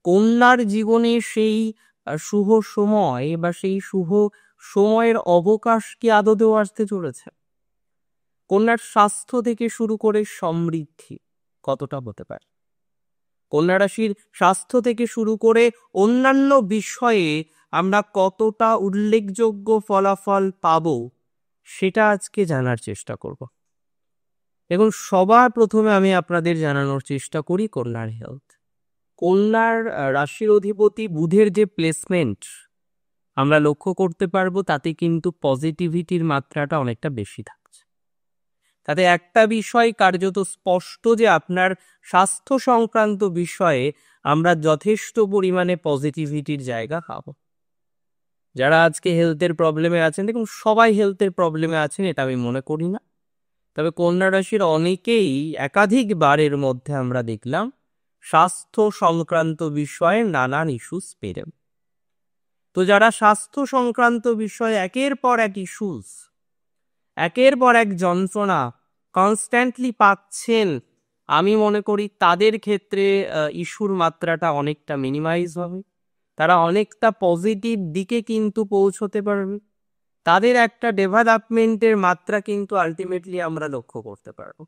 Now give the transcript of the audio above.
কন্যার জীবনে সেই শুভ সময় বা সেই শুভ সময়ের অবকাশ কি আদতেও আসতে চলেছে? কন্যার স্বাস্থ্য থেকে শুরু করে সমৃদ্ধি কতটা হতে পারে? কন্যা রাশির স্বাস্থ্য থেকে শুরু করে অন্যান্য বিষয়ে আমরা কতটা উল্লেখযোগ্য ফলাফল পাব, সেটা আজকে জানার চেষ্টা করব। এবং সবার প্রথমে আমি আপনাদের জানানোর চেষ্টা করি কন্যার হেলথ। কন্যার রাশির অধিপতি বুধের যে প্লেসমেন্ট আমরা লক্ষ্য করতে পারবো, তাতে কিন্তু পজিটিভিটির মাত্রাটা অনেকটা বেশি থাকছে। তাতে একটা বিষয় কার্যত স্পষ্ট যে আপনার স্বাস্থ্য সংক্রান্ত বিষয়ে আমরা যথেষ্ট পরিমাণে পজিটিভিটির জায়গা পাবো। যারা আজকে হেলথের প্রবলেমে আছেন, দেখুন সবাই হেলথের প্রবলেমে আছেন এটা আমি মনে করি না, তবে কন্যা রাশির অনেকেই একাধিকবার এর মধ্যে আমরা দেখলাম স্বাস্থ্য সংক্রান্ত বিষয়ে নানান ইস্যুস পেলেন। তো যারা স্বাস্থ্য সংক্রান্ত বিষয়ে একের পর এক ইস্যুস, একের পর এক যন্ত্রণা কনস্ট্যান্টলি পাচ্ছেন, আমি মনে করি তাদের ক্ষেত্রে ইস্যুর মাত্রাটা অনেকটা মিনিমাইজ হবে। তারা অনেকটা পজিটিভ দিকে কিন্তু পৌঁছতে পারবে। তাদের একটা ডেভেলপমেন্টের মাত্রা কিন্তু আলটিমেটলি আমরা লক্ষ্য করতে পারবো।